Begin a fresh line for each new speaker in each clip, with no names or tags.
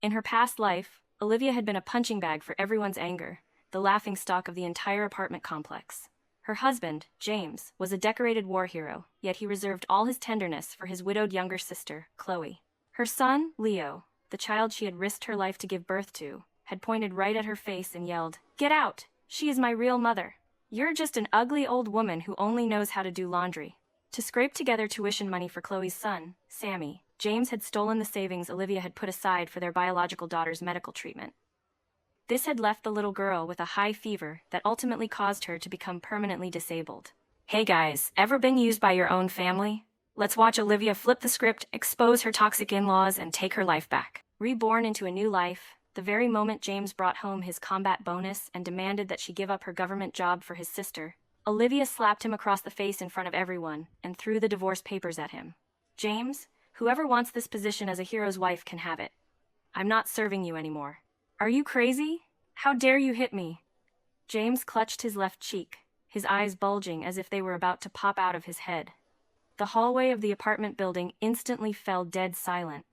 In her past life, Olivia had been a punching bag for everyone's anger, the laughingstock of the entire apartment complex. Her husband, James, was a decorated war hero, yet he reserved all his tenderness for his widowed younger sister, Chloe. Her son, Leo, the child she had risked her life to give birth to, had pointed right at her face and yelled, "Get out! She is my real mother. You're just an ugly old woman who only knows how to do laundry." To scrape together tuition money for Chloe's son, Sammy, James had stolen the savings Olivia had put aside for their biological daughter's medical treatment. This had left the little girl with a high fever that ultimately caused her to become permanently disabled. Hey guys, ever been used by your own family? Let's watch Olivia flip the script, expose her toxic in-laws, and take her life back. Reborn into a new life, the very moment James brought home his combat bonus and demanded that she give up her government job for his sister, Olivia slapped him across the face in front of everyone and threw the divorce papers at him. "James, whoever wants this position as a hero's wife can have it. I'm not serving you anymore." "Are you crazy? How dare you hit me?" James clutched his left cheek, his eyes bulging as if they were about to pop out of his head. The hallway of the apartment building instantly fell dead silent.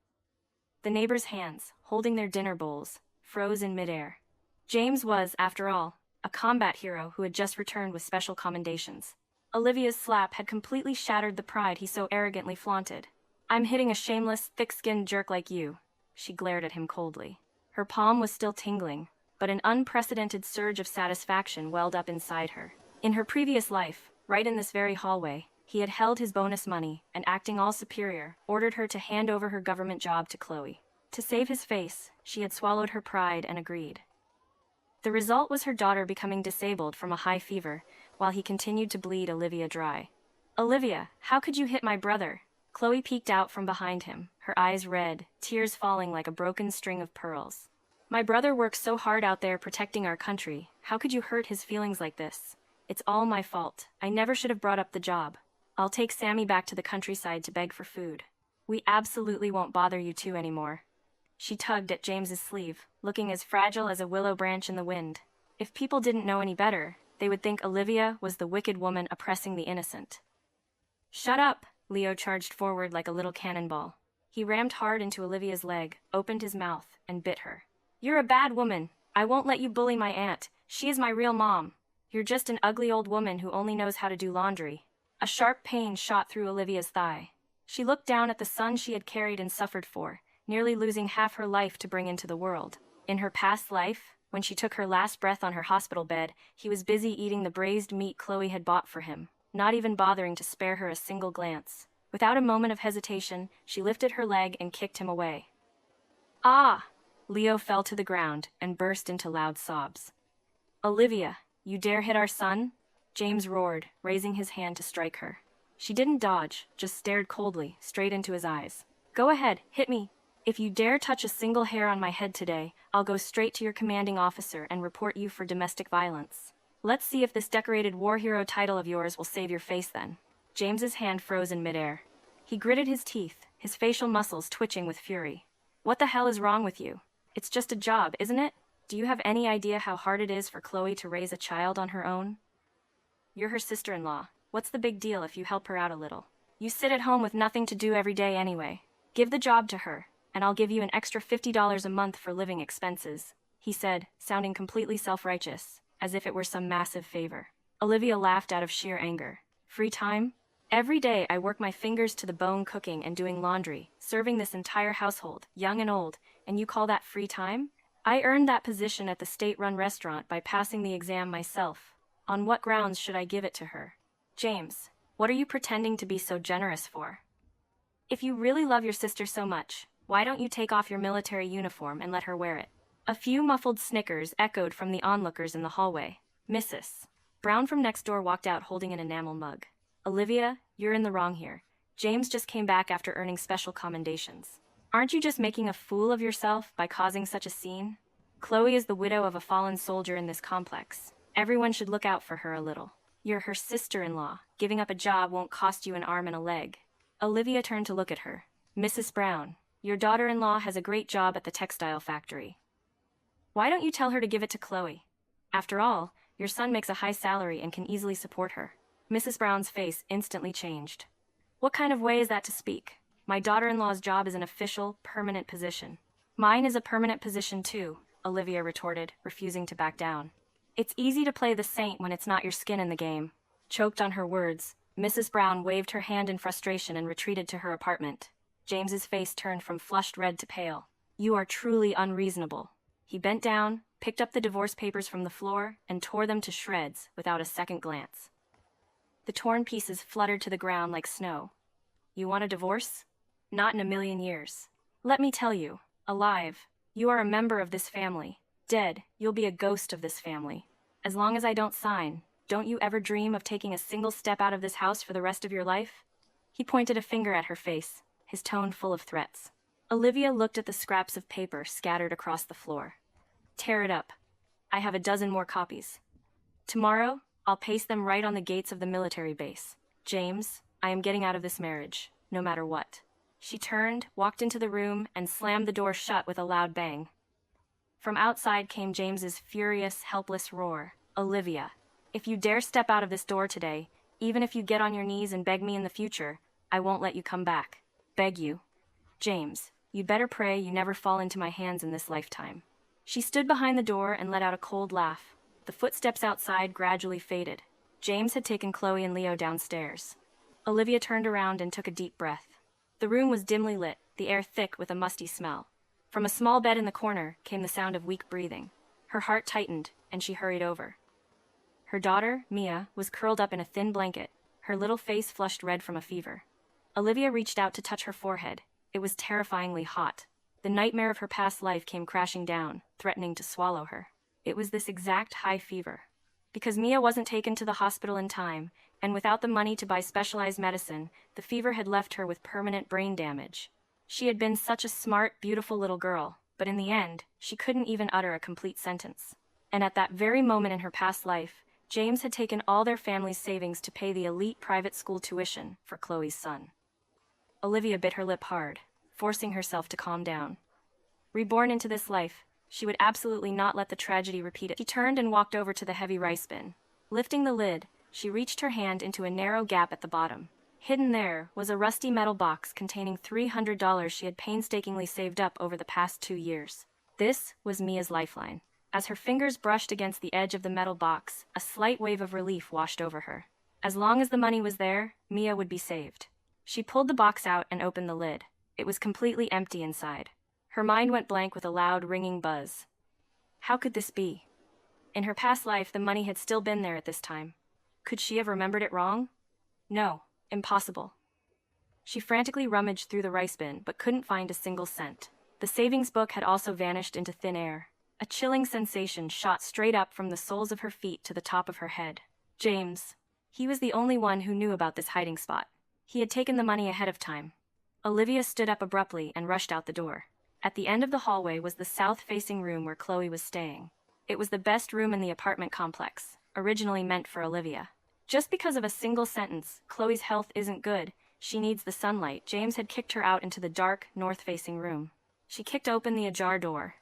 The neighbors' hands, holding their dinner bowls, froze in midair. James was, after all, a combat hero who had just returned with special commendations. Olivia's slap had completely shattered the pride he so arrogantly flaunted. "I'm hitting a shameless, thick-skinned jerk like you," she glared at him coldly. Her palm was still tingling, but an unprecedented surge of satisfaction welled up inside her. In her previous life, right in this very hallway, he had held his bonus money and, acting all superior, ordered her to hand over her government job to Chloe. To save his face, she had swallowed her pride and agreed. The result was her daughter becoming disabled from a high fever, while he continued to bleed Olivia dry. "Olivia, how could you hit my brother?" Chloe peeked out from behind him, her eyes red, tears falling like a broken string of pearls. "My brother works so hard out there protecting our country. How could you hurt his feelings like this? It's all my fault. I never should have brought up the job. I'll take Sammy back to the countryside to beg for food. We absolutely won't bother you two anymore." She tugged at James's sleeve, looking as fragile as a willow branch in the wind. If people didn't know any better, they would think Olivia was the wicked woman oppressing the innocent. "Shut up!" Leo charged forward like a little cannonball. He rammed hard into Olivia's leg, opened his mouth, and bit her. "You're a bad woman. I won't let you bully my aunt. She is my real mom. You're just an ugly old woman who only knows how to do laundry." A sharp pain shot through Olivia's thigh. She looked down at the son she had carried and suffered for, nearly losing half her life to bring into the world. In her past life, when she took her last breath on her hospital bed, he was busy eating the braised meat Chloe had bought for him, not even bothering to spare her a single glance. Without a moment of hesitation, she lifted her leg and kicked him away. "Ah!" Leo fell to the ground and burst into loud sobs. "Olivia, you dare hit our son?" James roared, raising his hand to strike her. She didn't dodge, just stared coldly, straight into his eyes. "Go ahead, hit me. If you dare touch a single hair on my head today, I'll go straight to your commanding officer and report you for domestic violence. Let's see if this decorated war hero title of yours will save your face then." James's hand froze in midair. He gritted his teeth, his facial muscles twitching with fury. "What the hell is wrong with you? It's just a job, isn't it? Do you have any idea how hard it is for Chloe to raise a child on her own? You're her sister-in-law. What's the big deal if you help her out a little? You sit at home with nothing to do every day anyway. Give the job to her, and I'll give you an extra $50 a month for living expenses," he said, sounding completely self-righteous, as if it were some massive favor. Olivia laughed out of sheer anger. "Free time? Every day I work my fingers to the bone cooking and doing laundry, serving this entire household, young and old, and you call that free time? I earned that position at the state-run restaurant by passing the exam myself. On what grounds should I give it to her? James, what are you pretending to be so generous for? If you really love your sister so much, why don't you take off your military uniform and let her wear it?" A few muffled snickers echoed from the onlookers in the hallway. "Mrs. Brown from next door walked out holding an enamel mug. "Olivia, you're in the wrong here. James just came back after earning special commendations. Aren't you just making a fool of yourself by causing such a scene? Chloe is the widow of a fallen soldier in this complex. Everyone should look out for her a little. You're her sister-in-law. Giving up a job won't cost you an arm and a leg." Olivia turned to look at her. "Mrs. Brown, your daughter-in-law has a great job at the textile factory. Why don't you tell her to give it to Chloe? After all, your son makes a high salary and can easily support her." Mrs. Brown's face instantly changed. "What kind of way is that to speak? My daughter-in-law's job is an official, permanent position. Mine is a permanent position too, Olivia retorted, refusing to back down. It's easy to play the saint when it's not your skin in the game. Choked on her words, Mrs. Brown waved her hand in frustration and retreated to her apartment. James's face turned from flushed red to pale. You are truly unreasonable. He bent down, picked up the divorce papers from the floor, and tore them to shreds without a second glance. The torn pieces fluttered to the ground like snow. You want a divorce? Not in a million years. Let me tell you, alive, you are a member of this family. Dead, you'll be a ghost of this family. As long as I don't sign, don't you ever dream of taking a single step out of this house for the rest of your life? He pointed a finger at her face, his tone full of threats. Olivia looked at the scraps of paper scattered across the floor. Tear it up. I have a dozen more copies. Tomorrow, I'll paste them right on the gates of the military base. James, I am getting out of this marriage, no matter what. She turned, walked into the room, and slammed the door shut with a loud bang. From outside came James's furious, helpless roar. Olivia, if you dare step out of this door today, even if you get on your knees and beg me in the future, I won't let you come back. Beg you. James, you'd better pray you never fall into my hands in this lifetime. She stood behind the door and let out a cold laugh. The footsteps outside gradually faded. James had taken Chloe and Leo downstairs. Olivia turned around and took a deep breath. The room was dimly lit, the air thick with a musty smell. From a small bed in the corner came the sound of weak breathing. Her heart tightened, and she hurried over. Her daughter, Mia, was curled up in a thin blanket, her little face flushed red from a fever. Olivia reached out to touch her forehead. It was terrifyingly hot. The nightmare of her past life came crashing down, threatening to swallow her. It was this exact high fever. Because Mia wasn't taken to the hospital in time, and without the money to buy specialized medicine, the fever had left her with permanent brain damage. She had been such a smart, beautiful little girl, but in the end, she couldn't even utter a complete sentence. And at that very moment in her past life, James had taken all their family's savings to pay the elite private school tuition for Chloe's son. Olivia bit her lip hard, forcing herself to calm down. Reborn into this life, she would absolutely not let the tragedy repeat it. She turned and walked over to the heavy rice bin. Lifting the lid, she reached her hand into a narrow gap at the bottom. Hidden there was a rusty metal box containing $300 she had painstakingly saved up over the past 2 years. This was Mia's lifeline. As her fingers brushed against the edge of the metal box, a slight wave of relief washed over her. As long as the money was there, Mia would be saved. She pulled the box out and opened the lid. It was completely empty inside. Her mind went blank with a loud, ringing buzz. How could this be? In her past life, the money had still been there at this time. Could she have remembered it wrong? No, impossible. She frantically rummaged through the rice bin, but couldn't find a single cent. The savings book had also vanished into thin air. A chilling sensation shot straight up from the soles of her feet to the top of her head. James. He was the only one who knew about this hiding spot. He had taken the money ahead of time. Olivia stood up abruptly and rushed out the door. At the end of the hallway was the south-facing room where Chloe was staying. It was the best room in the apartment complex, originally meant for Olivia. Just because of a single sentence, Chloe's health isn't good, she needs the sunlight, James had kicked her out into the dark, north-facing room. She kicked open the ajar door.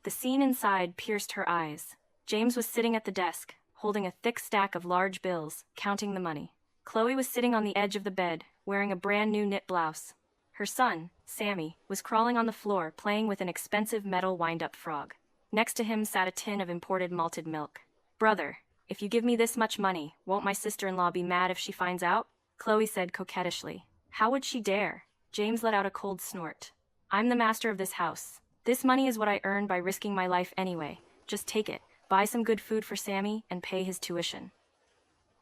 The scene inside pierced her eyes. James was sitting at the desk, holding a thick stack of large bills, counting the money. Chloe was sitting on the edge of the bed, wearing a brand new knit blouse. Her son, Sammy, was crawling on the floor, playing with an expensive metal wind-up frog. Next to him sat a tin of imported malted milk. Brother, if you give me this much money, won't my sister-in-law be mad if she finds out? Chloe said coquettishly. How would she dare? James let out a cold snort. I'm the master of this house. This money is what I earned by risking my life anyway. Just take it, buy some good food for Sammy, and pay his tuition.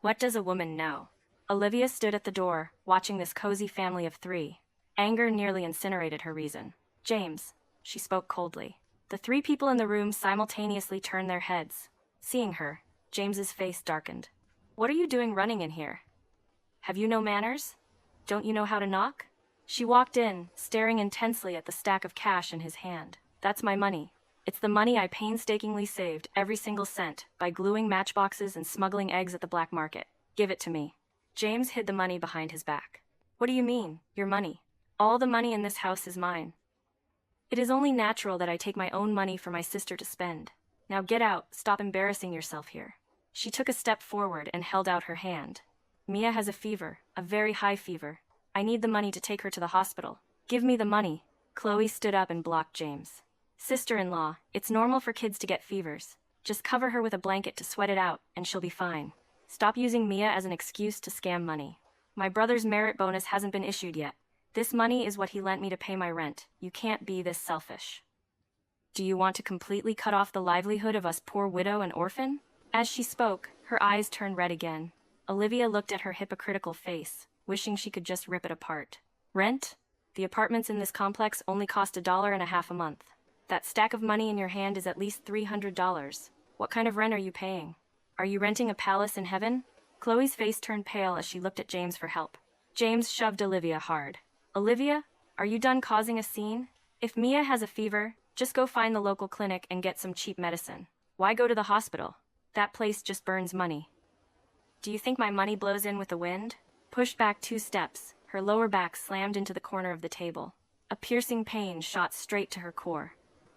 What does a woman know? Olivia stood at the door, watching this cozy family of 3. Anger nearly incinerated her reason. James, she spoke coldly. The 3 people in the room simultaneously turned their heads. Seeing her, James's face darkened. What are you doing running in here? Have you no manners? Don't you know how to knock? She walked in, staring intensely at the stack of cash in his hand. That's my money. It's the money I painstakingly saved, every single cent, by gluing matchboxes and smuggling eggs at the black market. Give it to me. James hid the money behind his back. What do you mean, your money? All the money in this house is mine. It is only natural that I take my own money for my sister to spend. Now get out, stop embarrassing yourself here. She took a step forward and held out her hand. Mia has a fever, a very high fever. I need the money to take her to the hospital. Give me the money. Chloe stood up and blocked James. Sister-in-law, it's normal for kids to get fevers. Just cover her with a blanket to sweat it out, and she'll be fine. Stop using Mia as an excuse to scam money. My brother's merit bonus hasn't been issued yet. This money is what he lent me to pay my rent. You can't be this selfish. Do you want to completely cut off the livelihood of us poor widow and orphan? As she spoke, her eyes turned red again. Olivia looked at her hypocritical face, wishing she could just rip it apart. Rent? The apartments in this complex only cost $1.50 a month. That stack of money in your hand is at least $300. What kind of rent are you paying? Are you renting a palace in heaven? Chloe's face turned pale as she looked at James for help. James shoved Olivia hard. Olivia, are you done causing a scene? If Mia has a fever, just go find the local clinic and get some cheap medicine. Why go to the hospital? That place just burns money. Do you think my money blows in with the wind? Pushed back 2 steps, her lower back slammed into the corner of the table. A piercing pain shot straight to her core.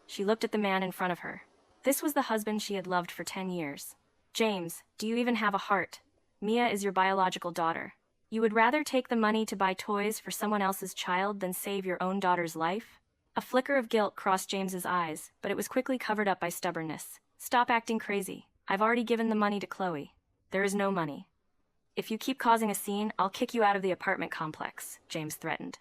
She looked at the man in front of her. This was the husband she had loved for 10 years. James, do you even have a heart? Mia is your biological daughter. You would rather take the money to buy toys for someone else's child than save your own daughter's life? A flicker of guilt crossed James's eyes, but it was quickly covered up by stubbornness. Stop acting crazy. I've already given the money to Chloe. There is no money. If you keep causing a scene, I'll kick you out of the apartment complex, James threatened.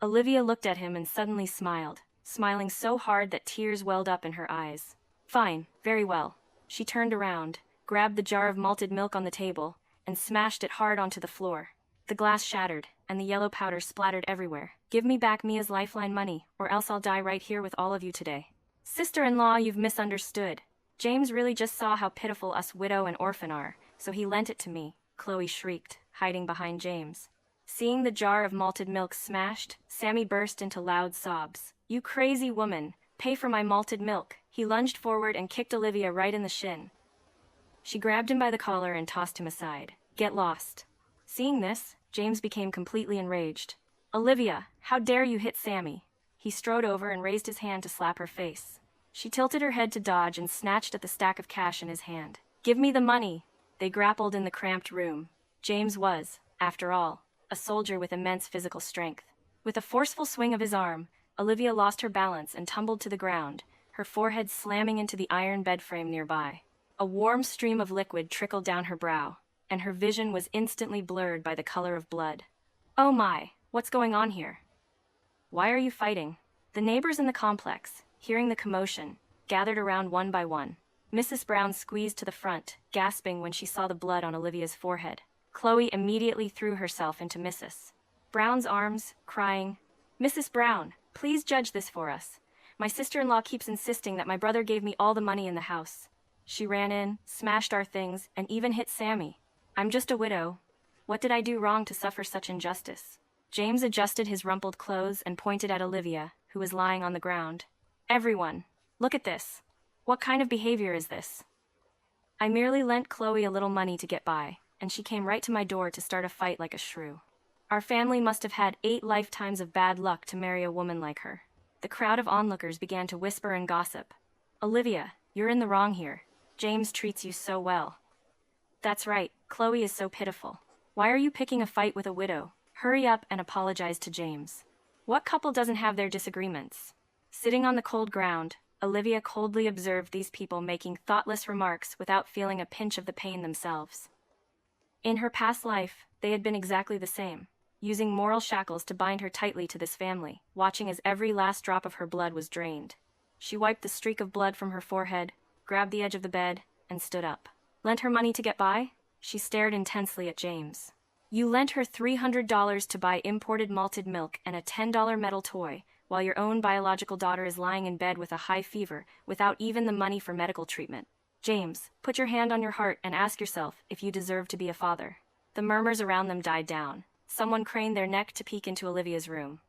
Olivia looked at him and suddenly smiled, smiling so hard that tears welled up in her eyes. Fine, very well. She turned around, grabbed the jar of malted milk on the table, and smashed it hard onto the floor. The glass shattered, and the yellow powder splattered everywhere. Give me back Mia's lifeline money, or else I'll die right here with all of you today. Sister-in-law, you've misunderstood. James really just saw how pitiful us widow and orphan are, so he lent it to me, Chloe shrieked, hiding behind James. Seeing the jar of malted milk smashed, Sammy burst into loud sobs. You crazy woman, pay for my malted milk. He lunged forward and kicked Olivia right in the shin. She grabbed him by the collar and tossed him aside. Get lost. Seeing this, James became completely enraged. Olivia, how dare you hit Sammy? He strode over and raised his hand to slap her face. She tilted her head to dodge and snatched at the stack of cash in his hand. Give me the money. They grappled in the cramped room. James was, after all, a soldier with immense physical strength. With a forceful swing of his arm, Olivia lost her balance and tumbled to the ground, her forehead slamming into the iron bed frame nearby. A warm stream of liquid trickled down her brow, and her vision was instantly blurred by the color of blood. Oh my, what's going on here? Why are you fighting? The neighbors in the complex, hearing the commotion, gathered around one by one. Mrs. Brown squeezed to the front, gasping when she saw the blood on Olivia's forehead. Chloe immediately threw herself into Mrs. Brown's arms, crying, Mrs. Brown, please judge this for us. My sister-in-law keeps insisting that my brother gave me all the money in the house. She ran in, smashed our things, and even hit Sammy. I'm just a widow. What did I do wrong to suffer such injustice? James adjusted his rumpled clothes and pointed at Olivia, who was lying on the ground. Everyone, look at this. What kind of behavior is this? I merely lent Chloe a little money to get by, and she came right to my door to start a fight like a shrew. Our family must have had 8 lifetimes of bad luck to marry a woman like her. The crowd of onlookers began to whisper and gossip. Olivia, you're in the wrong here. James treats you so well. That's right, Chloe is so pitiful. Why are you picking a fight with a widow? Hurry up and apologize to James. What couple doesn't have their disagreements? Sitting on the cold ground, Olivia coldly observed these people making thoughtless remarks without feeling a pinch of the pain themselves. In her past life, they had been exactly the same, using moral shackles to bind her tightly to this family, watching as every last drop of her blood was drained. She wiped the streak of blood from her forehead, grabbed the edge of the bed, and stood up. Lent her money to get by? She stared intensely at James. You lent her $300 to buy imported malted milk and a $10 metal toy, while your own biological daughter is lying in bed with a high fever, without even the money for medical treatment. James, put your hand on your heart and ask yourself if you deserve to be a father. The murmurs around them died down. Someone craned their neck to peek into Olivia's room.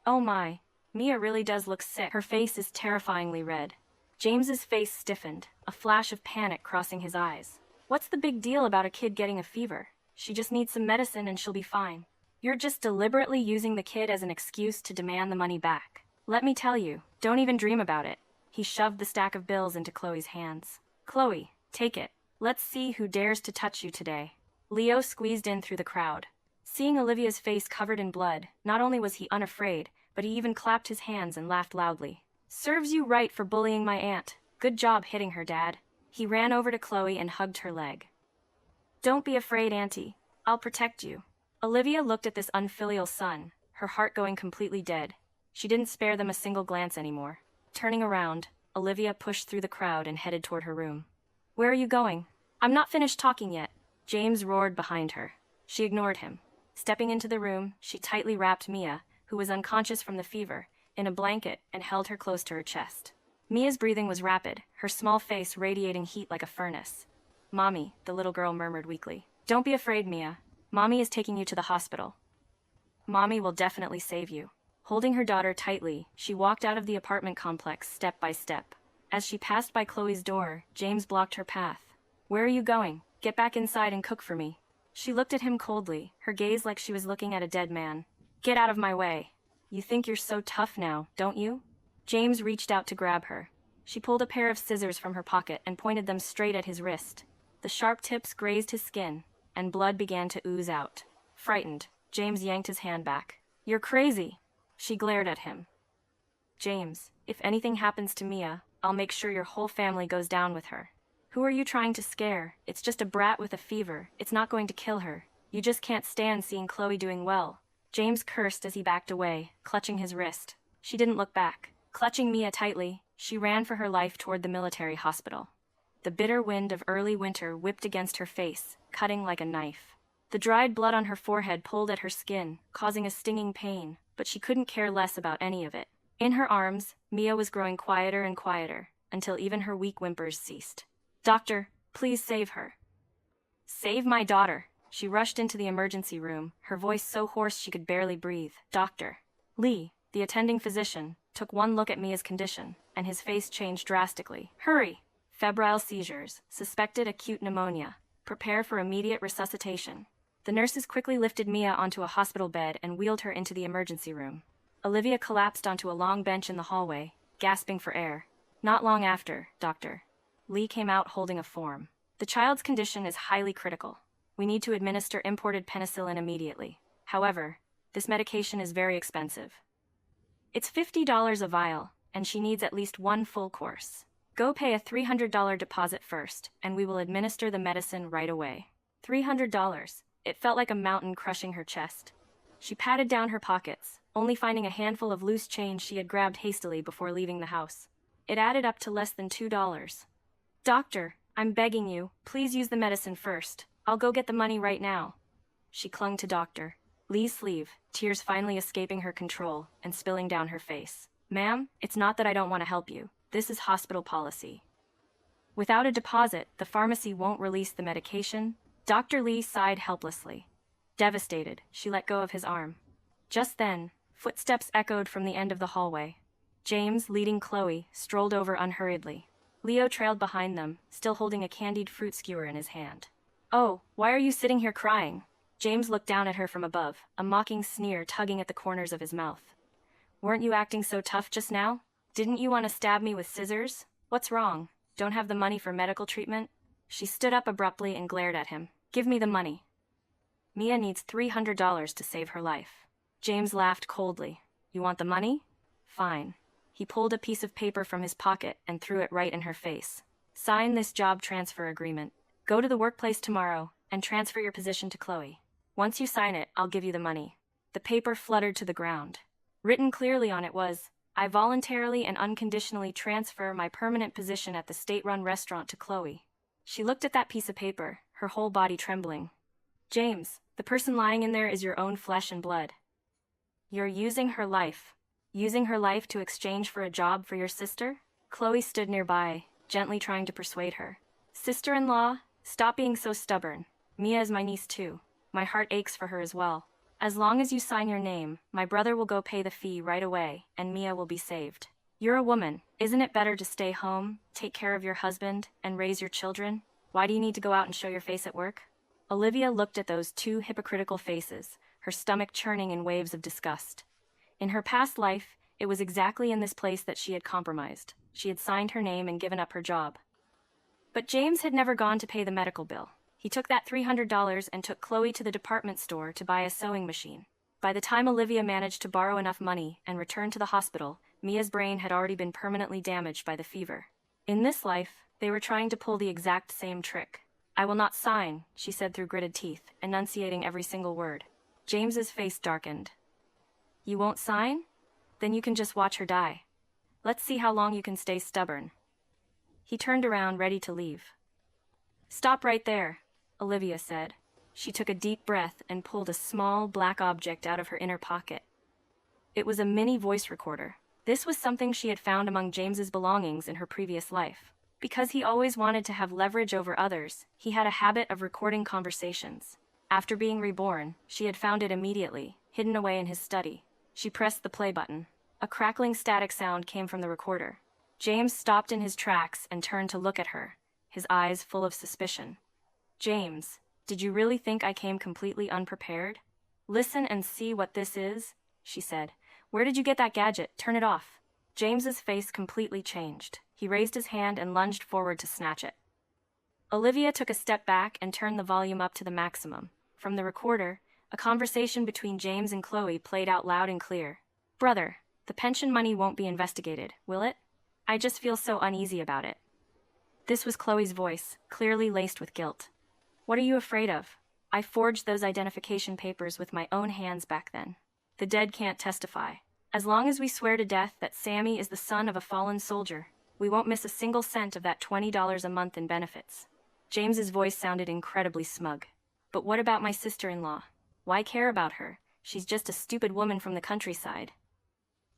Oh my, Mia really does look sick. Her face is terrifyingly red. James's face stiffened, a flash of panic crossing his eyes. What's the big deal about a kid getting a fever? She just needs some medicine and she'll be fine. You're just deliberately using the kid as an excuse to demand the money back. Let me tell you, don't even dream about it. He shoved the stack of bills into Chloe's hands. Chloe, take it. Let's see who dares to touch you today. Leo squeezed in through the crowd. Seeing Olivia's face covered in blood, not only was he unafraid, but he even clapped his hands and laughed loudly. "Serves you right for bullying my aunt. Good job hitting her, Dad." He ran over to Chloe and hugged her leg. "Don't be afraid, Auntie. I'll protect you." Olivia looked at this unfilial son, her heart going completely dead. She didn't spare them a single glance anymore. Turning around, Olivia pushed through the crowd and headed toward her room. "Where are you going?" "I'm not finished talking yet," James roared behind her. She ignored him. Stepping into the room, she tightly wrapped Mia, who was unconscious from the fever, in a blanket and held her close to her chest. Mia's breathing was rapid, her small face radiating heat like a furnace. "Mommy," the little girl murmured weakly. "Don't be afraid, Mia. Mommy is taking you to the hospital. Mommy will definitely save you." Holding her daughter tightly, she walked out of the apartment complex step by step. As she passed by Chloe's door, James blocked her path. "Where are you going? Get back inside and cook for me." She looked at him coldly, her gaze like she was looking at a dead man. "Get out of my way. You think you're so tough now, don't you?" James reached out to grab her. She pulled a pair of scissors from her pocket and pointed them straight at his wrist. The sharp tips grazed his skin, and blood began to ooze out. Frightened, James yanked his hand back. "You're crazy." She glared at him. "James, if anything happens to Mia, I'll make sure your whole family goes down with her." "Who are you trying to scare? It's just a brat with a fever. It's not going to kill her. You just can't stand seeing Chloe doing well." James cursed as he backed away, clutching his wrist. She didn't look back. Clutching Mia tightly, she ran for her life toward the military hospital. The bitter wind of early winter whipped against her face, cutting like a knife. The dried blood on her forehead pulled at her skin, causing a stinging pain, but she couldn't care less about any of it. In her arms, Mia was growing quieter and quieter, until even her weak whimpers ceased. "Doctor, please save her." "Save my daughter." She rushed into the emergency room, her voice so hoarse she could barely breathe. Dr. Lee, the attending physician, took one look at Mia's condition, and his face changed drastically. "Hurry! Febrile seizures, suspected acute pneumonia. Prepare for immediate resuscitation." The nurses quickly lifted Mia onto a hospital bed and wheeled her into the emergency room. Olivia collapsed onto a long bench in the hallway, gasping for air. Not long after, Dr. Lee came out holding a form. "The child's condition is highly critical. We need to administer imported penicillin immediately. However, this medication is very expensive. It's $50 a vial, and she needs at least one full course. Go pay a $300 deposit first, and we will administer the medicine right away." $300. It felt like a mountain crushing her chest. She patted down her pockets, only finding a handful of loose change she had grabbed hastily before leaving the house. It added up to less than $2. "Doctor, I'm begging you, please use the medicine first. I'll go get the money right now." She clung to Dr. Lee's sleeve, tears finally escaping her control and spilling down her face. "Ma'am, it's not that I don't want to help you. This is hospital policy. Without a deposit, the pharmacy won't release the medication." Dr. Lee sighed helplessly. Devastated, she let go of his arm. Just then, footsteps echoed from the end of the hallway. James, leading Chloe, strolled over unhurriedly. Leo trailed behind them, still holding a candied fruit skewer in his hand. "Oh, why are you sitting here crying?" James looked down at her from above, a mocking sneer tugging at the corners of his mouth. "Weren't you acting so tough just now? Didn't you want to stab me with scissors? What's wrong? Don't have the money for medical treatment?" She stood up abruptly and glared at him. "Give me the money. Mia needs $300 to save her life." James laughed coldly. "You want the money? Fine." He pulled a piece of paper from his pocket and threw it right in her face. "Sign this job transfer agreement. Go to the workplace tomorrow and transfer your position to Chloe. Once you sign it, I'll give you the money." The paper fluttered to the ground. Written clearly on it was, "I voluntarily and unconditionally transfer my permanent position at the state-run restaurant to Chloe." She looked at that piece of paper, her whole body trembling. "James, the person lying in there is your own flesh and blood. You're using her life. Using her life to exchange for a job for your sister?" Chloe stood nearby, gently trying to persuade her. "Sister-in-law, stop being so stubborn. Mia is my niece too. My heart aches for her as well. As long as you sign your name, my brother will go pay the fee right away, and Mia will be saved. You're a woman. Isn't it better to stay home, take care of your husband, and raise your children? Why do you need to go out and show your face at work?" Olivia looked at those two hypocritical faces, her stomach churning in waves of disgust. In her past life, it was exactly in this place that she had compromised. She had signed her name and given up her job. But James had never gone to pay the medical bill. He took that $300 and took Chloe to the department store to buy a sewing machine. By the time Olivia managed to borrow enough money and return to the hospital, Mia's brain had already been permanently damaged by the fever. In this life, they were trying to pull the exact same trick. "I will not sign," she said through gritted teeth, enunciating every single word. James's face darkened. "You won't sign? Then you can just watch her die. Let's see how long you can stay stubborn." He turned around, ready to leave. "Stop right there," Olivia said. She took a deep breath and pulled a small, black object out of her inner pocket. It was a mini voice recorder. This was something she had found among James's belongings in her previous life. Because he always wanted to have leverage over others, he had a habit of recording conversations. After being reborn, she had found it immediately, hidden away in his study. She pressed the play button. A crackling static sound came from the recorder. James stopped in his tracks and turned to look at her, his eyes full of suspicion. "James, did you really think I came completely unprepared? Listen and see what this is," she said. "Where did you get that gadget? Turn it off." James's face completely changed. He raised his hand and lunged forward to snatch it. Olivia took a step back and turned the volume up to the maximum. From the recorder, a conversation between James and Chloe played out loud and clear. "Brother, the pension money won't be investigated, will it? I just feel so uneasy about it." This was Chloe's voice, clearly laced with guilt. "What are you afraid of? I forged those identification papers with my own hands back then. The dead can't testify. As long as we swear to death that Sammy is the son of a fallen soldier, we won't miss a single cent of that $20 a month in benefits." James's voice sounded incredibly smug. "But what about my sister-in-law? Why care about her? She's just a stupid woman from the countryside.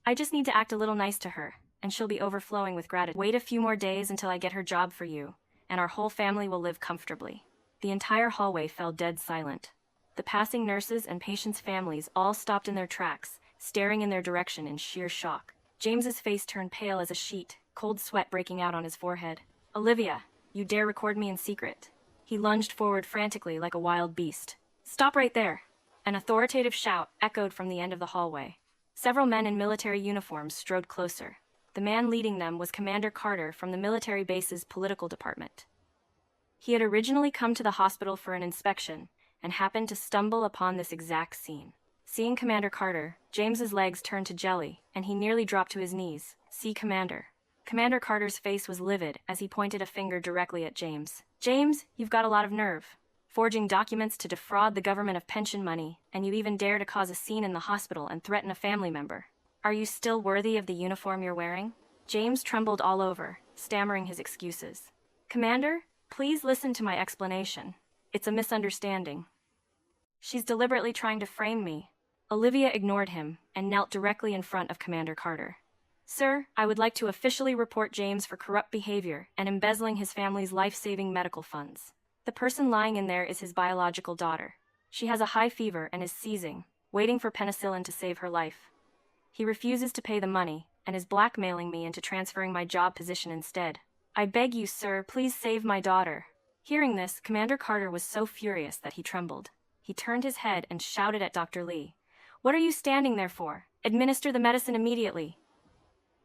I just need to act a little nice to her, and she'll be overflowing with gratitude. Wait a few more days until I get her job for you, and our whole family will live comfortably." The entire hallway fell dead silent. The passing nurses and patients' families all stopped in their tracks, staring in their direction in sheer shock. James's face turned pale as a sheet, cold sweat breaking out on his forehead. "Olivia, you dare record me in secret?" He lunged forward frantically like a wild beast. "Stop right there!" An authoritative shout echoed from the end of the hallway. Several men in military uniforms strode closer. The man leading them was Commander Carter from the military base's political department. He had originally come to the hospital for an inspection, and happened to stumble upon this exact scene. Seeing Commander Carter, James's legs turned to jelly, and he nearly dropped to his knees. "See, Commander." Commander Carter's face was livid as he pointed a finger directly at James. "James, you've got a lot of nerve. Forging documents to defraud the government of pension money, and you even dare to cause a scene in the hospital and threaten a family member. Are you still worthy of the uniform you're wearing?" James trembled all over, stammering his excuses. "Commander, please listen to my explanation. It's a misunderstanding. She's deliberately trying to frame me." Olivia ignored him and knelt directly in front of Commander Carter. "Sir, I would like to officially report James for corrupt behavior and embezzling his family's life-saving medical funds. The person lying in there is his biological daughter. She has a high fever and is seizing, waiting for penicillin to save her life. He refuses to pay the money and is blackmailing me into transferring my job position instead. I beg you, sir, please save my daughter." Hearing this, Commander Carter was so furious that he trembled. He turned his head and shouted at Dr. Lee. "What are you standing there for? Administer the medicine immediately.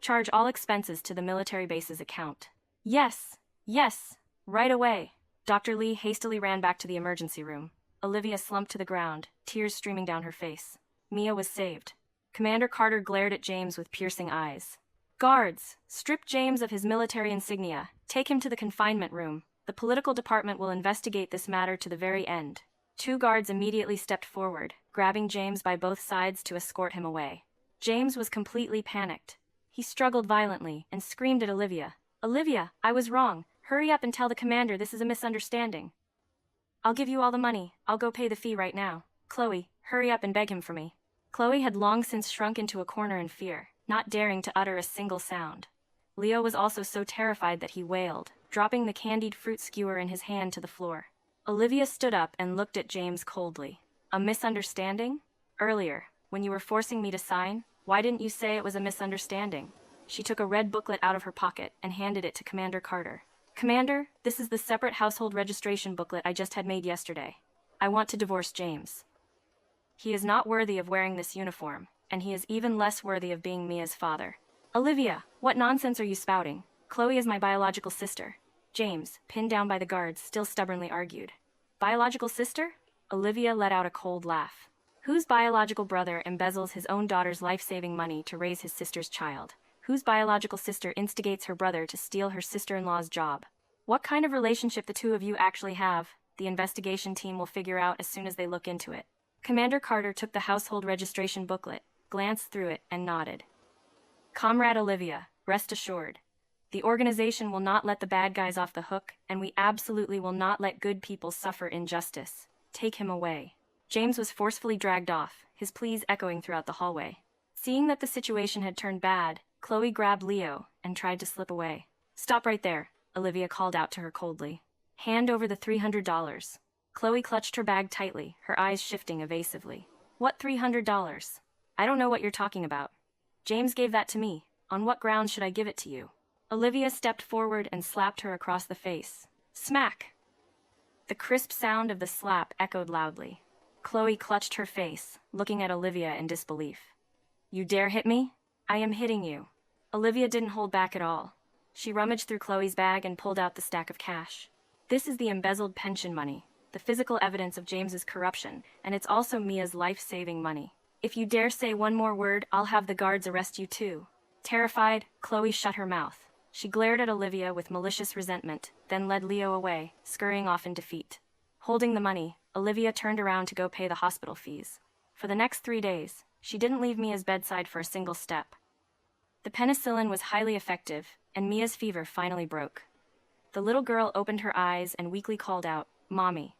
Charge all expenses to the military base's account." "Yes, yes, right away." Dr. Lee hastily ran back to the emergency room. Olivia slumped to the ground, tears streaming down her face. Mia was saved. Commander Carter glared at James with piercing eyes. "Guards, strip James of his military insignia. Take him to the confinement room. The political department will investigate this matter to the very end." 2 guards immediately stepped forward, grabbing James by both sides to escort him away. James was completely panicked. He struggled violently and screamed at Olivia. "Olivia, I was wrong. Hurry up and tell the commander this is a misunderstanding." "I'll give you all the money. I'll go pay the fee right now. Chloe, hurry up and beg him for me." Chloe had long since shrunk into a corner in fear, not daring to utter a single sound. Leo was also so terrified that he wailed, dropping the candied fruit skewer in his hand to the floor. Olivia stood up and looked at James coldly. "A misunderstanding? Earlier, when you were forcing me to sign, why didn't you say it was a misunderstanding?" She took a red booklet out of her pocket and handed it to Commander Carter. "Commander, this is the separate household registration booklet I just had made yesterday. I want to divorce James. He is not worthy of wearing this uniform, and he is even less worthy of being Mia's father." "Olivia, what nonsense are you spouting? Chloe is my biological sister." James, pinned down by the guards, still stubbornly argued. "Biological sister?" Olivia let out a cold laugh. Whose biological brother embezzles his own daughter's life-saving money to raise his sister's child? Whose biological sister instigates her brother to steal her sister-in-law's job? What kind of relationship the two of you actually have, the investigation team will figure out as soon as they look into it. Commander Carter took the household registration booklet, glanced through it, and nodded. Comrade Olivia, rest assured. The organization will not let the bad guys off the hook, and we absolutely will not let good people suffer injustice. Take him away. James was forcefully dragged off, his pleas echoing throughout the hallway. Seeing that the situation had turned bad, Chloe grabbed Leo and tried to slip away. Stop right there, Olivia called out to her coldly. Hand over the $300. Chloe clutched her bag tightly, her eyes shifting evasively. What $300? I don't know what you're talking about. James gave that to me. On what grounds should I give it to you? Olivia stepped forward and slapped her across the face. Smack! The crisp sound of the slap echoed loudly. Chloe clutched her face, looking at Olivia in disbelief. You dare hit me? I am hitting you. Olivia didn't hold back at all. She rummaged through Chloe's bag and pulled out the stack of cash. This is the embezzled pension money, the physical evidence of James's corruption, and it's also Mia's life-saving money. If you dare say one more word, I'll have the guards arrest you too. Terrified, Chloe shut her mouth. She glared at Olivia with malicious resentment, then led Leo away, scurrying off in defeat. Holding the money, Olivia turned around to go pay the hospital fees. For the next 3 days, she didn't leave Mia's bedside for a single step. The penicillin was highly effective, and Mia's fever finally broke. The little girl opened her eyes and weakly called out, Mommy.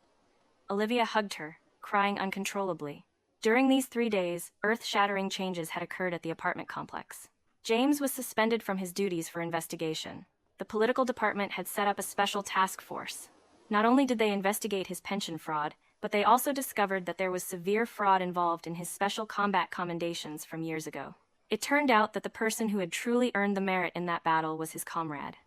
Olivia hugged her, crying uncontrollably. During these 3 days, earth-shattering changes had occurred at the apartment complex. James was suspended from his duties for investigation. The political department had set up a special task force. Not only did they investigate his pension fraud, but they also discovered that there was severe fraud involved in his special combat commendations from years ago. It turned out that the person who had truly earned the merit in that battle was his comrade.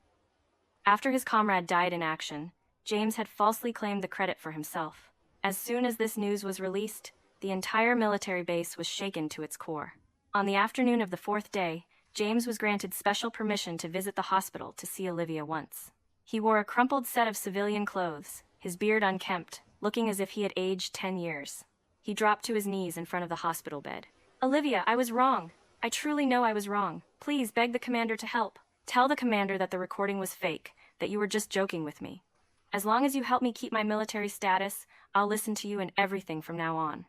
After his comrade died in action, James had falsely claimed the credit for himself. As soon as this news was released, the entire military base was shaken to its core. On the afternoon of the 4th day, James was granted special permission to visit the hospital to see Olivia once. He wore a crumpled set of civilian clothes, his beard unkempt, looking as if he had aged 10 years. He dropped to his knees in front of the hospital bed. Olivia, I was wrong. I truly know I was wrong. Please beg the commander to help. Tell the commander that the recording was fake, that you were just joking with me. As long as you help me keep my military status, I'll listen to you in everything from now on.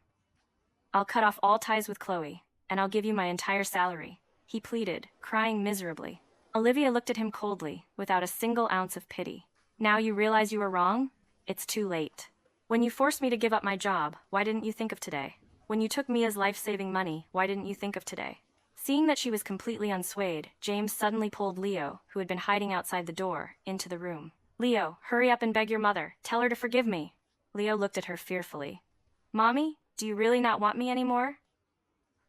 I'll cut off all ties with Chloe, and I'll give you my entire salary. He pleaded, crying miserably. Olivia looked at him coldly, without a single ounce of pity. Now you realize you were wrong? It's too late. When you forced me to give up my job, why didn't you think of today? When you took Mia's life-saving money, why didn't you think of today? Seeing that she was completely unswayed, James suddenly pulled Leo, who had been hiding outside the door, into the room. Leo, hurry up and beg your mother. Tell her to forgive me. Leo looked at her fearfully. Mommy, do you really not want me anymore?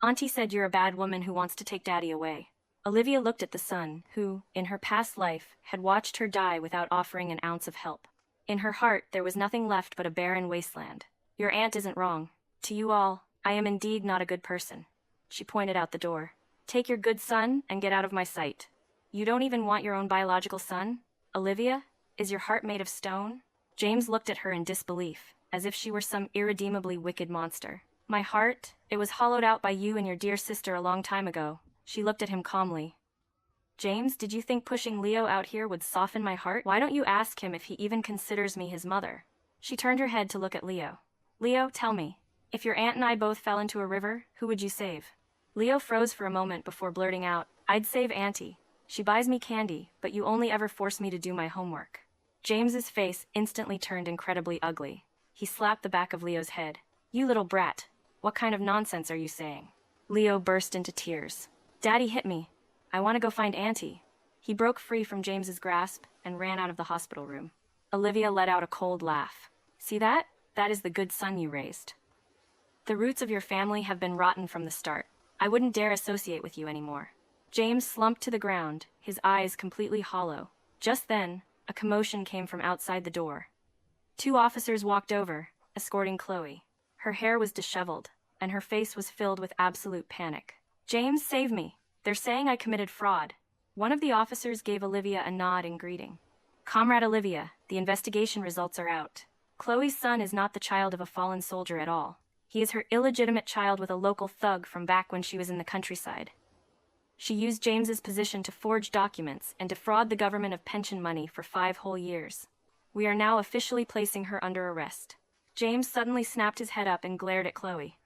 Auntie said you're a bad woman who wants to take Daddy away. Olivia looked at the son, who, in her past life, had watched her die without offering an ounce of help. In her heart, there was nothing left but a barren wasteland. Your aunt isn't wrong. To you all, I am indeed not a good person. She pointed out the door. Take your good son and get out of my sight. You don't even want your own biological son? Olivia, is your heart made of stone? James looked at her in disbelief, as if she were some irredeemably wicked monster. My heart, it was hollowed out by you and your dear sister a long time ago. She looked at him calmly. James, did you think pushing Leo out here would soften my heart? Why don't you ask him if he even considers me his mother? She turned her head to look at Leo. Leo, tell me, if your aunt and I both fell into a river, who would you save? Leo froze for a moment before blurting out, I'd save Auntie. She buys me candy, but you only ever force me to do my homework. James's face instantly turned incredibly ugly. He slapped the back of Leo's head. You little brat. What kind of nonsense are you saying? Leo burst into tears. Daddy hit me. I want to go find Auntie. He broke free from James's grasp and ran out of the hospital room. Olivia let out a cold laugh. See that? That is the good son you raised. The roots of your family have been rotten from the start. I wouldn't dare associate with you anymore. James slumped to the ground, his eyes completely hollow. Just then, a commotion came from outside the door. 2 officers walked over, escorting Chloe. Her hair was disheveled, and her face was filled with absolute panic. James, save me. They're saying I committed fraud. One of the officers gave Olivia a nod in greeting. Comrade Olivia, the investigation results are out. Chloe's son is not the child of a fallen soldier at all. He is her illegitimate child with a local thug from back when she was in the countryside. She used James's position to forge documents and defraud the government of pension money for 5 whole years. We are now officially placing her under arrest. James suddenly snapped his head up and glared at Chloe.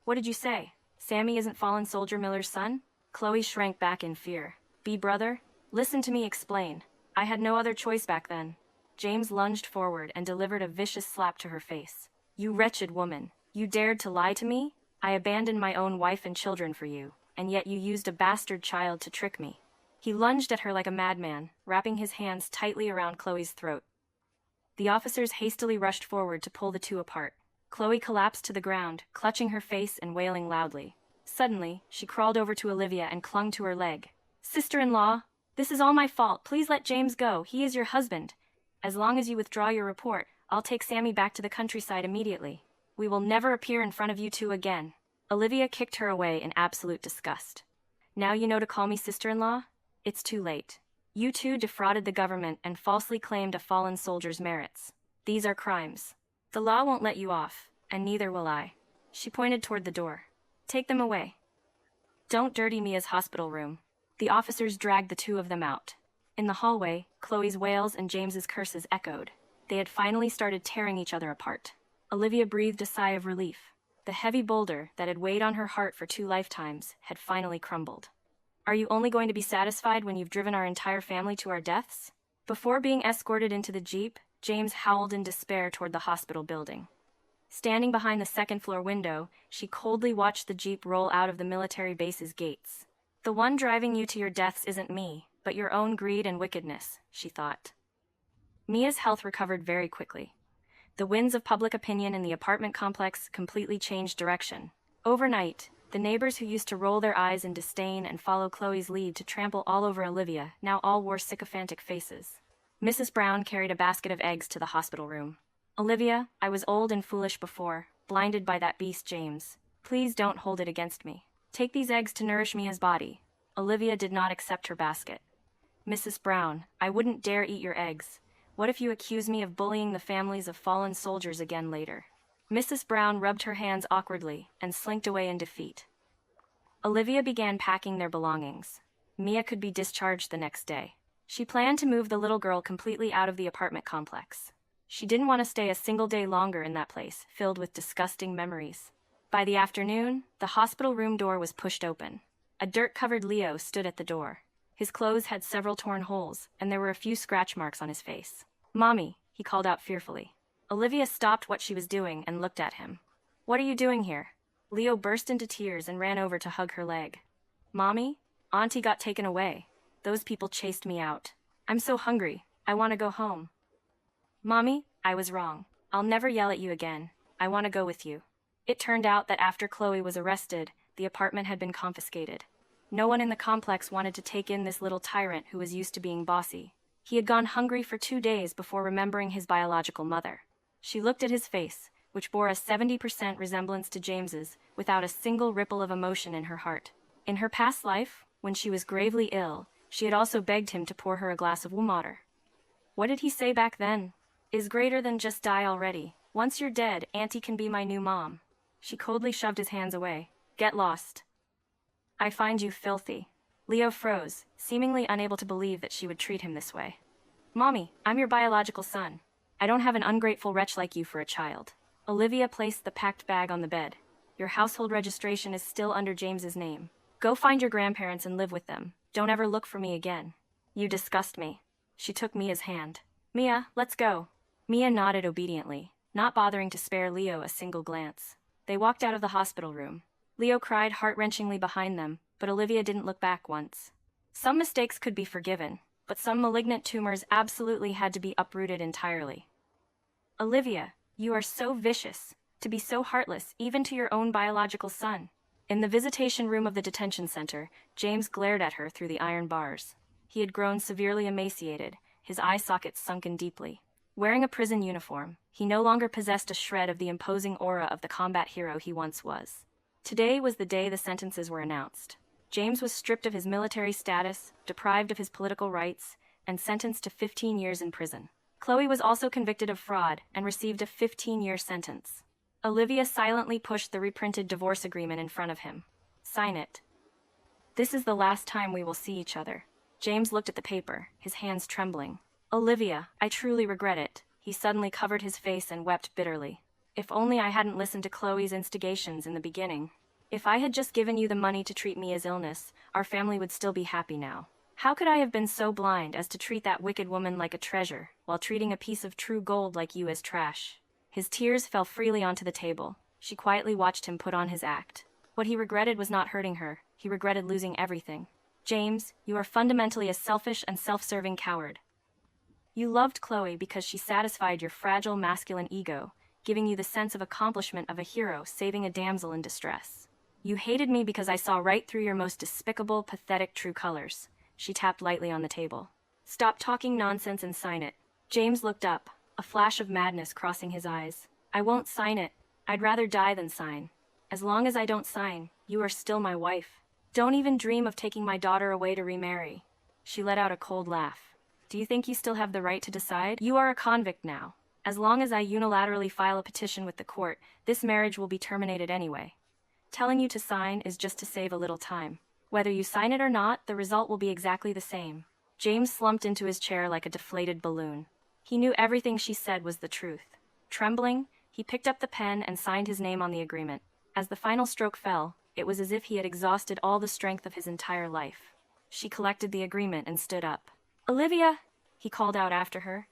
What did you say? Sammy isn't fallen soldier Miller's son? Chloe shrank back in fear. Brother? Listen to me explain. I had no other choice back then. James lunged forward and delivered a vicious slap to her face. You wretched woman. You dared to lie to me? I abandoned my own wife and children for you, and yet you used a bastard child to trick me. He lunged at her like a madman, wrapping his hands tightly around Chloe's throat. The officers hastily rushed forward to pull the two apart. Chloe collapsed to the ground, clutching her face and wailing loudly. Suddenly, she crawled over to Olivia and clung to her leg. Sister-in-law, this is all my fault. Please let James go. He is your husband. As long as you withdraw your report, I'll take Sammy back to the countryside immediately. We will never appear in front of you two again. Olivia kicked her away in absolute disgust. Now you know to call me sister-in-law? It's too late. You two defrauded the government and falsely claimed a fallen soldier's merits. These are crimes. The law won't let you off, and neither will I. She pointed toward the door. Take them away. Don't dirty Mia's hospital room. The officers dragged the two of them out. In the hallway, Chloe's wails and James's curses echoed. They had finally started tearing each other apart. Olivia breathed a sigh of relief. The heavy boulder that had weighed on her heart for 2 lifetimes had finally crumbled. Are you only going to be satisfied when you've driven our entire family to our deaths? Before being escorted into the jeep, James howled in despair toward the hospital building. Standing behind the second-floor window, she coldly watched the jeep roll out of the military base's gates. The one driving you to your deaths isn't me, but your own greed and wickedness, she thought. Mia's health recovered very quickly. The winds of public opinion in the apartment complex completely changed direction. Overnight, the neighbors who used to roll their eyes in disdain and follow Chloe's lead to trample all over Olivia now all wore sycophantic faces. Mrs. Brown carried a basket of eggs to the hospital room. Olivia, I was old and foolish before, blinded by that beast James. Please don't hold it against me. Take these eggs to nourish Mia's body. Olivia did not accept her basket. Mrs. Brown, I wouldn't dare eat your eggs. What if you accuse me of bullying the families of fallen soldiers again later? Mrs. Brown rubbed her hands awkwardly and slinked away in defeat. Olivia began packing their belongings. Mia could be discharged the next day. She planned to move the little girl completely out of the apartment complex. She didn't want to stay a single day longer in that place, filled with disgusting memories. By the afternoon, the hospital room door was pushed open. A dirt-covered Leo stood at the door. His clothes had several torn holes, and there were a few scratch marks on his face. Mommy, he called out fearfully. Olivia stopped what she was doing and looked at him. What are you doing here? Leo burst into tears and ran over to hug her leg. Mommy, Auntie got taken away. Those people chased me out. I'm so hungry. I want to go home. Mommy, I was wrong. I'll never yell at you again. I want to go with you. It turned out that after Chloe was arrested, the apartment had been confiscated. No one in the complex wanted to take in this little tyrant who was used to being bossy. He had gone hungry for 2 days before remembering his biological mother. She looked at his face, which bore a 70% resemblance to James's, without a single ripple of emotion in her heart. In her past life, when she was gravely ill, she had also begged him to pour her a glass of warm water. What did he say back then? Is greater than just die already. Once you're dead, Auntie can be my new mom. She coldly shoved his hands away. Get lost. I find you filthy. Leo froze, seemingly unable to believe that she would treat him this way. Mommy, I'm your biological son. I don't have an ungrateful wretch like you for a child. Olivia placed the packed bag on the bed. Your household registration is still under James's name. Go find your grandparents and live with them. Don't ever look for me again. You disgust me. She took Mia's hand. Mia, let's go. Mia nodded obediently, not bothering to spare Leo a single glance. They walked out of the hospital room. Leo cried heart-wrenchingly behind them, but Olivia didn't look back once. Some mistakes could be forgiven, but some malignant tumors absolutely had to be uprooted entirely. Olivia, you are so vicious, to be so heartless, even to your own biological son. In the visitation room of the detention center, James glared at her through the iron bars. He had grown severely emaciated, his eye sockets sunken deeply. Wearing a prison uniform, he no longer possessed a shred of the imposing aura of the combat hero he once was. Today was the day the sentences were announced. James was stripped of his military status, deprived of his political rights, and sentenced to 15 years in prison. Chloe was also convicted of fraud and received a 15-year sentence. Olivia silently pushed the reprinted divorce agreement in front of him. Sign it. This is the last time we will see each other. James looked at the paper, his hands trembling. Olivia, I truly regret it. He suddenly covered his face and wept bitterly. If only I hadn't listened to Chloe's instigations in the beginning. If I had just given you the money to treat Mia's illness, our family would still be happy now. How could I have been so blind as to treat that wicked woman like a treasure, while treating a piece of true gold like you as trash? His tears fell freely onto the table. She quietly watched him put on his act. What he regretted was not hurting her. He regretted losing everything. James, you are fundamentally a selfish and self-serving coward. You loved Chloe because she satisfied your fragile masculine ego, giving you the sense of accomplishment of a hero saving a damsel in distress. You hated me because I saw right through your most despicable, pathetic true colors. She tapped lightly on the table. Stop talking nonsense and sign it. James looked up, a flash of madness crossing his eyes. I won't sign it. I'd rather die than sign. As long as I don't sign, you are still my wife. Don't even dream of taking my daughter away to remarry. She let out a cold laugh. Do you think you still have the right to decide? You are a convict now. As long as I unilaterally file a petition with the court, this marriage will be terminated anyway. Telling you to sign is just to save a little time. Whether you sign it or not, the result will be exactly the same. James slumped into his chair like a deflated balloon. He knew everything she said was the truth. Trembling, he picked up the pen and signed his name on the agreement. As the final stroke fell, it was as if he had exhausted all the strength of his entire life. She collected the agreement and stood up. Olivia, he called out after her.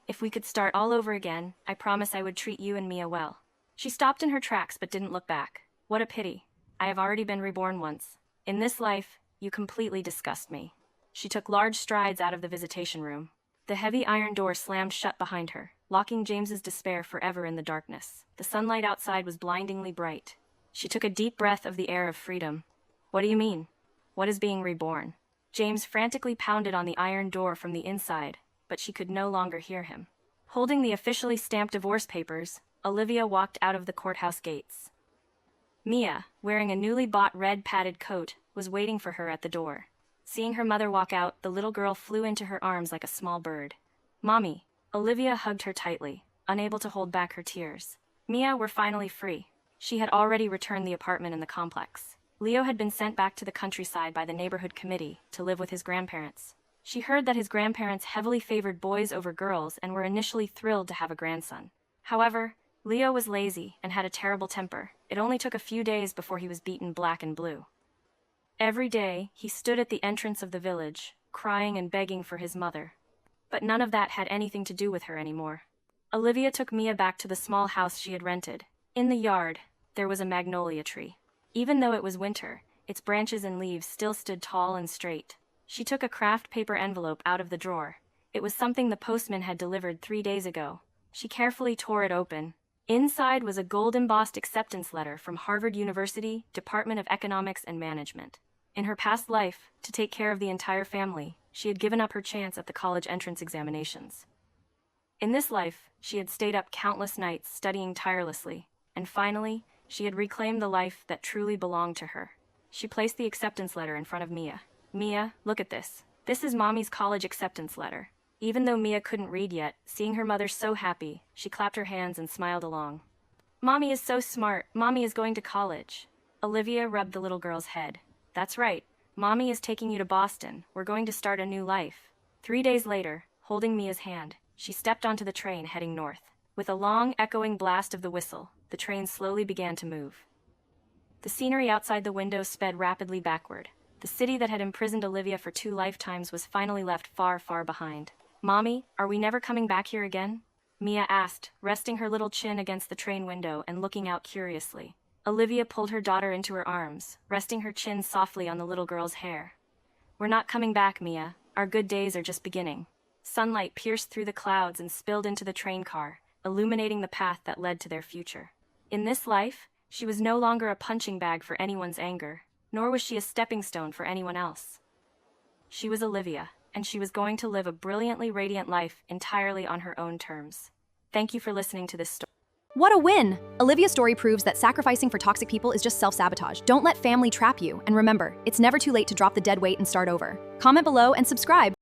If we could start all over again, I promise I would treat you and Mia well. She stopped in her tracks but didn't look back. What a pity. I have already been reborn once. In this life, you completely disgust me. She took large strides out of the visitation room. The heavy iron door slammed shut behind her, locking James's despair forever in the darkness. The sunlight outside was blindingly bright. She took a deep breath of the air of freedom. What do you mean? What is being reborn? James frantically pounded on the iron door from the inside, but she could no longer hear him. Holding the officially stamped divorce papers, Olivia walked out of the courthouse gates. Mia, wearing a newly bought red padded coat, was waiting for her at the door. Seeing her mother walk out, the little girl flew into her arms like a small bird. Mommy! Olivia hugged her tightly, unable to hold back her tears. Mia were finally free. She had already returned the apartment in the complex. Leo had been sent back to the countryside by the neighborhood committee to live with his grandparents. She heard that his grandparents heavily favored boys over girls and were initially thrilled to have a grandson. However, Leo was lazy and had a terrible temper. It only took a few days before he was beaten black and blue. Every day, he stood at the entrance of the village, crying and begging for his mother. But none of that had anything to do with her anymore. Olivia took Mia back to the small house she had rented. In the yard, there was a magnolia tree. Even though it was winter, its branches and leaves still stood tall and straight. She took a craft paper envelope out of the drawer. It was something the postman had delivered 3 days ago. She carefully tore it open. Inside was a gold-embossed acceptance letter from Harvard University, Department of Economics and Management. In her past life, to take care of the entire family, she had given up her chance at the college entrance examinations. In this life, she had stayed up countless nights studying tirelessly, and finally, she had reclaimed the life that truly belonged to her. She placed the acceptance letter in front of Mia. Mia, look at this. This is Mommy's college acceptance letter. Even though Mia couldn't read yet, seeing her mother so happy, she clapped her hands and smiled along. Mommy is so smart. Mommy is going to college. Olivia rubbed the little girl's head. That's right. Mommy is taking you to Boston. We're going to start a new life. 3 days later, holding Mia's hand, she stepped onto the train heading north. With a long, echoing blast of the whistle, the train slowly began to move. The scenery outside the window sped rapidly backward. The city that had imprisoned Olivia for 2 lifetimes was finally left far, far behind. Mommy, are we never coming back here again? Mia asked, resting her little chin against the train window and looking out curiously. Olivia pulled her daughter into her arms, resting her chin softly on the little girl's hair. We're not coming back, Mia. Our good days are just beginning. Sunlight pierced through the clouds and spilled into the train car, illuminating the path that led to their future. In this life, she was no longer a punching bag for anyone's anger, nor was she a stepping stone for anyone else. She was Olivia, and she was going to live a brilliantly radiant life entirely on her own terms. Thank you for listening to this story.
What a win! Olivia's story proves that sacrificing for toxic people is just self-sabotage. Don't let family trap you, and remember, it's never too late to drop the dead weight and start over. Comment below and subscribe.